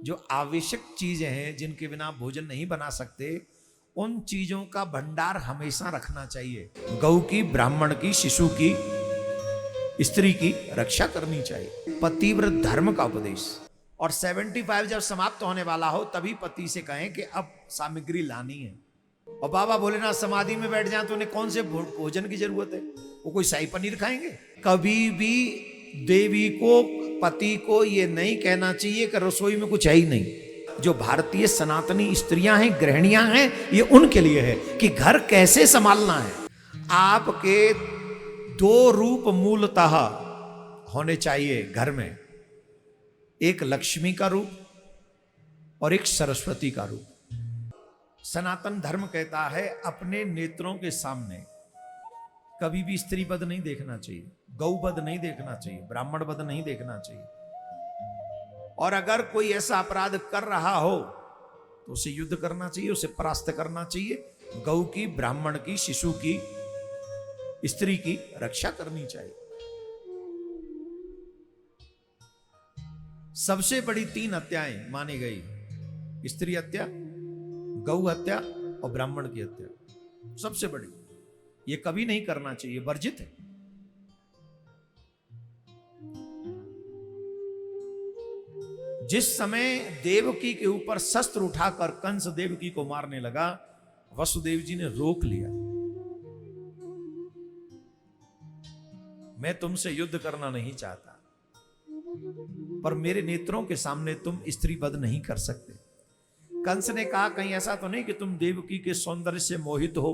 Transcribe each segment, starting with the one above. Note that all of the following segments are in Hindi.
जो आवश्यक चीजें हैं जिनके बिना आप भोजन नहीं बना सकते, उन चीजों का भंडार हमेशा रखना चाहिए। गौ की, ब्राह्मण की, शिशु की, स्त्री की रक्षा करनी चाहिए। पतिव्रत धर्म का उपदेश। और 75 जब समाप्त होने वाला हो तभी पति से कहें कि अब सामग्री लानी है। और बाबा भोलेनाथ समाधि में बैठ जाए तो उन्हें कौन से भोजन की जरूरत है? वो कोई शाही पनीर खाएंगे? कभी भी देवी को, पति को ये नहीं कहना चाहिए कि रसोई में कुछ है ही नहीं। जो भारतीय सनातनी स्त्रियां हैं, गृहिणियां हैं, ये उनके लिए है कि घर कैसे संभालना है। आपके दो रूप मूलतः होने चाहिए घर में, एक लक्ष्मी का रूप और एक सरस्वती का रूप। सनातन धर्म कहता है अपने नेत्रों के सामने कभी भी स्त्री वध नहीं देखना चाहिए, गौ वध नहीं देखना चाहिए, ब्राह्मण वध नहीं देखना चाहिए। और अगर कोई ऐसा अपराध कर रहा हो तो उसे युद्ध करना चाहिए, उसे परास्त करना चाहिए। गौ की, ब्राह्मण की, शिशु की, स्त्री की रक्षा करनी चाहिए। सबसे बड़ी 3 हत्याएं मानी गई, स्त्री हत्या, गौ हत्या और ब्राह्मण की हत्या सबसे बड़ी। ये कभी नहीं करना चाहिए, वर्जित है। जिस समय देवकी के ऊपर शस्त्र उठाकर कंस देवकी को मारने लगा, वसुदेव जी ने रोक लिया। मैं तुमसे युद्ध करना नहीं चाहता, पर मेरे नेत्रों के सामने तुम स्त्री वध नहीं कर सकते। कंस ने कहा कहीं ऐसा तो नहीं कि तुम देवकी के सौंदर्य से मोहित हो,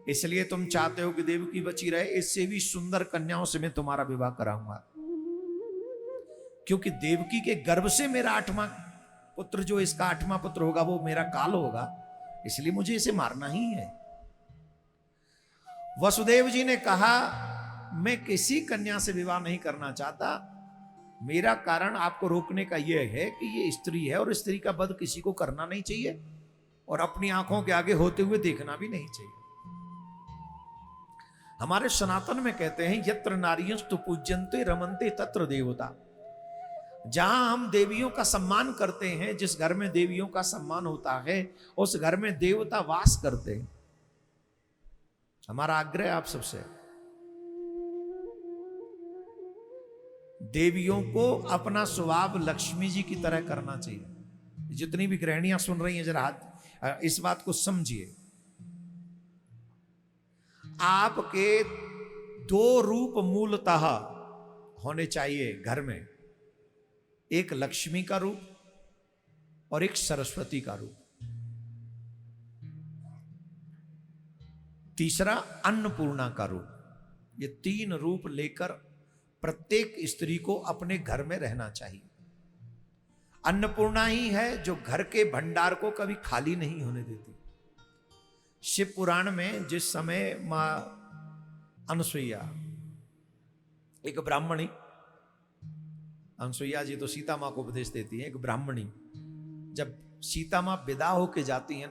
इसलिए तुम चाहते हो कि देवकी बची रहे? इससे भी सुंदर कन्याओं से मैं तुम्हारा विवाह कराऊंगा, क्योंकि देवकी के गर्भ से मेरा 8वां पुत्र, जो इसका 8वां पुत्र होगा, वो मेरा काल होगा, इसलिए मुझे इसे मारना ही है। वसुदेव जी ने कहा मैं किसी कन्या से विवाह नहीं करना चाहता, मेरा कारण आपको रोकने का यह है कि ये स्त्री है और स्त्री का वध किसी को करना नहीं चाहिए और अपनी आंखों के आगे होते हुए देखना भी नहीं चाहिए। हमारे सनातन में कहते हैं यत्र नार्यस्तु पूज्यन्ते रमन्ते तत्र देवता। जहां हम देवियों का सम्मान करते हैं, जिस घर में देवियों का सम्मान होता है, उस घर में देवता वास करते हैं। हमारा आग्रह आप सबसे, देवियों को अपना स्वभाव लक्ष्मी जी की तरह करना चाहिए। जितनी भी गृहिणियां सुन रही हैं, जरा इस बात को समझिए। आपके 2 रूप मूलतः होने चाहिए घर में, एक लक्ष्मी का रूप और एक सरस्वती का रूप। तीसरा अन्नपूर्णा का रूप। ये 3 रूप लेकर प्रत्येक स्त्री को अपने घर में रहना चाहिए। अन्नपूर्णा ही है जो घर के भंडार को कभी खाली नहीं होने देती। शिव पुराण में जिस समय मां अनुसुईया, एक ब्राह्मणी, अनुसुईया जी तो सीता मां को उपदेश देती है, एक ब्राह्मणी जब सीता मां विदा होके जाती हैं,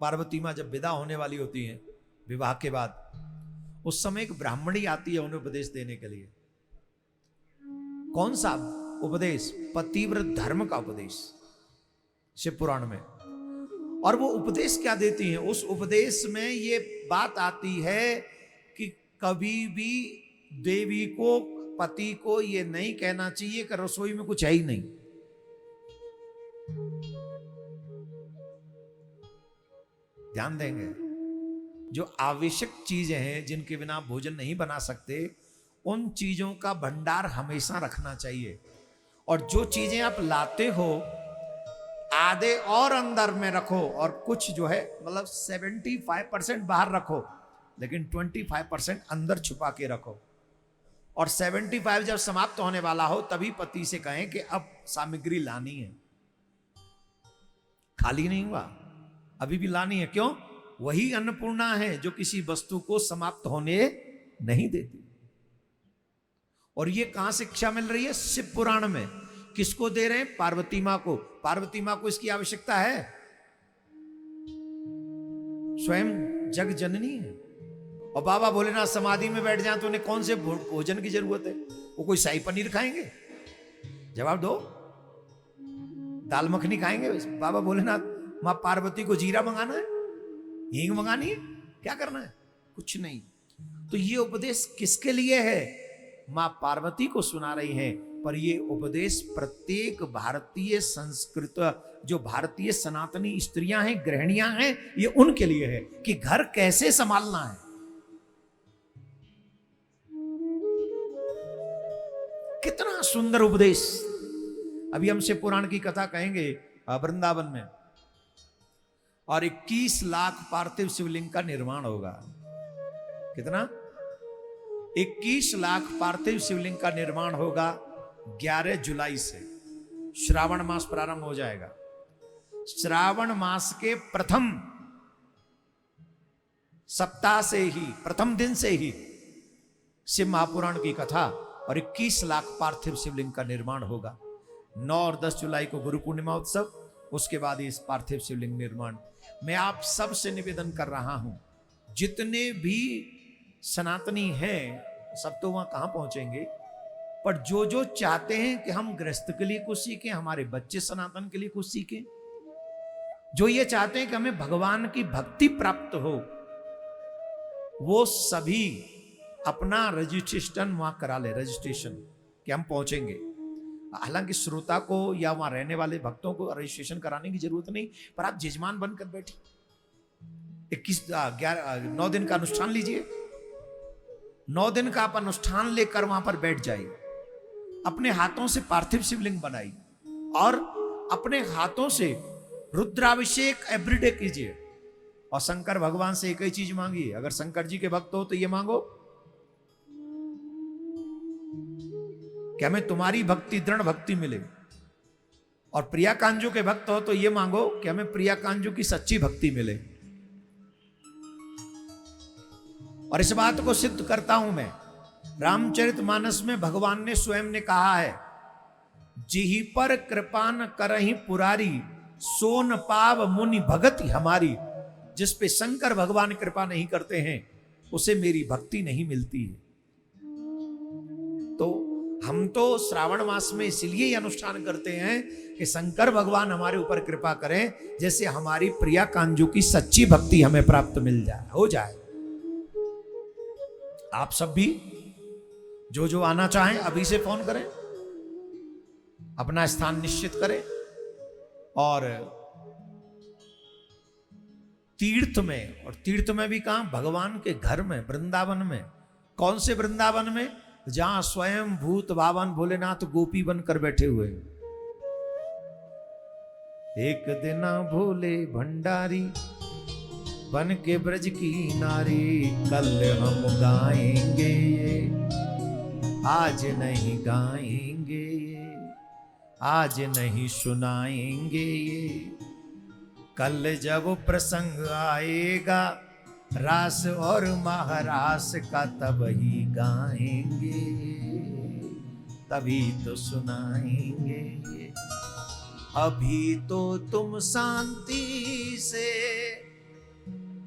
पार्वती मां जब विदा होने वाली होती हैं विवाह के बाद, उस समय एक ब्राह्मणी आती है उन्हें उपदेश देने के लिए। कौन सा उपदेश? पतिव्रत धर्म का उपदेश शिव पुराण में। और वो उपदेश क्या देती हैं? उस उपदेश में ये बात आती है कि कभी भी देवी को, पति को ये नहीं कहना चाहिए कि रसोई में कुछ है ही नहीं। ध्यान देंगे, जो आवश्यक चीजें हैं जिनके बिना आप भोजन नहीं बना सकते, उन चीजों का भंडार हमेशा रखना चाहिए। और जो चीजें आप लाते हो, आधे और अंदर में रखो और कुछ जो है मतलब 75% बाहर रखो, लेकिन 25% अंदर छुपा के रखो। और 75 जब समाप्त होने वाला हो तभी पति से कहें कि अब सामग्री लानी है। खाली नहीं हुआ, अभी भी लानी है। क्यों? वही अन्नपूर्णा है जो किसी वस्तु को समाप्त होने नहीं देती। और ये कहां शिक्षा मिल रही है? शिव पुराण में। किसको दे रहे हैं? पार्वती मां को। पार्वती मां को इसकी आवश्यकता है, स्वयं जग जननी है। और बाबा भोलेनाथ समाधि में बैठ जाए तो उन्हें कौन से भोजन की जरूरत है? वो कोई शाही पनीर खाएंगे? जवाब दो। दाल मखनी खाएंगे बाबा भोलेनाथ, मां पार्वती को जीरा मंगाना है, हींग मंगानी है, क्या करना है? कुछ नहीं। तो ये उपदेश किसके लिए है? मां पार्वती को सुना रही है, पर ये उपदेश प्रत्येक भारतीय संस्कृत, जो भारतीय सनातनी स्त्रियां हैं, गृहिणियां हैं, ये उनके लिए है कि घर कैसे संभालना है। कितना सुंदर उपदेश। अभी हम शिव पुराण की कथा कहेंगे वृंदावन में, और 21 लाख पार्थिव शिवलिंग का निर्माण होगा। कितना? 21 लाख पार्थिव शिवलिंग का निर्माण होगा। 11 जुलाई से श्रावण मास प्रारंभ हो जाएगा। श्रावण मास के प्रथम सप्ताह से ही, प्रथम दिन से ही शिव महापुराण की कथा और 21 लाख पार्थिव शिवलिंग का निर्माण होगा। 9 और 10 जुलाई को गुरु पूर्णिमा उत्सव, उसके बाद इस पार्थिव शिवलिंग निर्माण। मैं आप सब से निवेदन कर रहा हूं, जितने भी सनातनी हैं, सब तो वहां कहां पहुंचेंगे, पर जो जो चाहते हैं कि हम गृहस्थ के लिए कुछ सीखें, हमारे बच्चे सनातन के लिए कुछ सीखें, जो ये चाहते हैं कि हमें भगवान की भक्ति प्राप्त हो, वो सभी अपना रजिस्ट्रेशन वहां करा ले, रजिस्ट्रेशन कि हम पहुंचेंगे। हालांकि श्रोता को या वहां रहने वाले भक्तों को रजिस्ट्रेशन कराने की जरूरत नहीं, पर आप जजमान बनकर बैठिए। 9 दिन का अनुष्ठान लीजिए, 9 दिन का आप अनुष्ठान लेकर वहां पर बैठ जाइए। अपने हाथों से पार्थिव शिवलिंग बनाइए और अपने हाथों से रुद्राभिषेक एवरीडे कीजिए। और शंकर भगवान से एक ही चीज मांगिए, अगर शंकर जी के भक्त हो तो ये मांगो कि हमें तुम्हारी भक्ति, दृढ़ भक्ति मिले, और प्रिया कांजू के भक्त हो तो ये मांगो कि हमें प्रिया कांजू की सच्ची भक्ति मिले। और इस बात को सिद्ध करता हूं मैं, रामचरितमानस में भगवान ने स्वयं ने कहा है, जिहि पर कृपा न करहि पुरारी, सोन पाव मुनि भगति हमारी। जिस पे शंकर भगवान कृपा नहीं करते हैं, उसे मेरी भक्ति नहीं मिलती है। तो हम तो श्रावण मास में इसलिए ये अनुष्ठान करते हैं कि शंकर भगवान हमारे ऊपर कृपा करें, जैसे हमारी प्रिया कांजू की सच्ची भक्ति हमें प्राप्त मिल जाए, हो जाए। आप सब भी जो जो आना चाहें अभी से फोन करें, अपना स्थान निश्चित करें। और तीर्थ में, और तीर्थ में भी कहां? भगवान के घर में, वृंदावन में। कौन से वृंदावन में? जहां स्वयं भूत भावन भोलेनाथ गोपी बनकर बैठे हुए। एक दिन भोले भंडारी बन के ब्रज की नारी, कल हम गाएंगे ये, आज नहीं गाएंगे ये, आज नहीं सुनाएंगे ये, कल जब प्रसंग आएगा रास और महारास का, तब ही गाएंगे, तभी तो सुनाएंगे ये। अभी तो तुम शांति से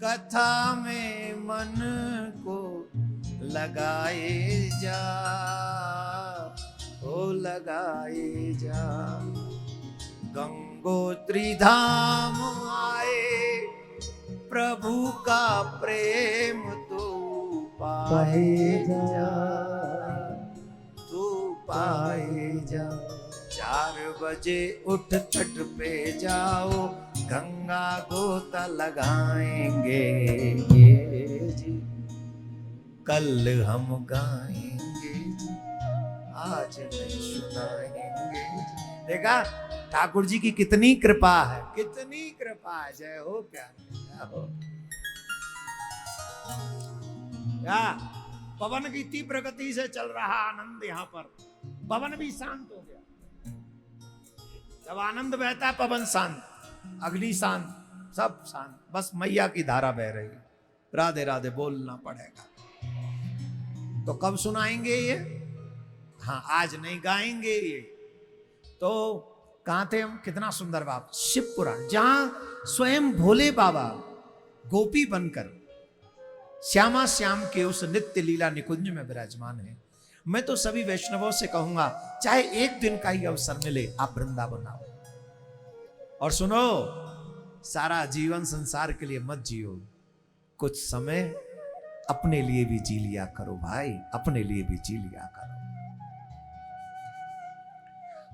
कथा में मन को लगाए जा, ओ लगाए जा। गंगोत्री धाम आए, प्रभु का प्रेम तू पाए जा, तू पाए जा। 4 बजे उठ छठ पे जाओ, गंगा गोता लगाएंगे ये जी, कल हम गाएंगे जी, आज नहीं सुनाएंगे जी। देखा ठाकुर जी की कितनी कृपा है, कितनी कृपा है। जय हो प्यारे, जय हो। क्या पवन की तीव्र गति से चल रहा आनंद, यहां पर पवन भी शांत हो गया। जब आनंद बहता है पवन शांत, अग्नि शांत, सब शांत, बस मैया की धारा बह रही है। राधे राधे बोलना पड़ेगा। तो कब सुनाएंगे ये? हाँ, आज नहीं गाएंगे ये। तो कहां थे हम? कितना सुंदर बात, शिव पुराण, जहां स्वयं भोले बाबा गोपी बनकर श्यामा श्याम के उस नित्य लीला निकुंज में विराजमान है। मैं तो सभी वैष्णवों से कहूंगा, चाहे एक दिन का ही अवसर मिले, आप वृंदावन आओ। और सुनो, सारा जीवन संसार के लिए मत जियो, कुछ समय अपने लिए भी जी लिया करो भाई, अपने लिए भी जी लिया करो।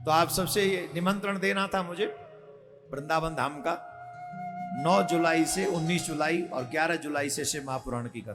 तो आप सबसे ये निमंत्रण देना था मुझे वृंदावन धाम का। 9 जुलाई से 19 जुलाई और 11 जुलाई से शिव महापुराण की कथा।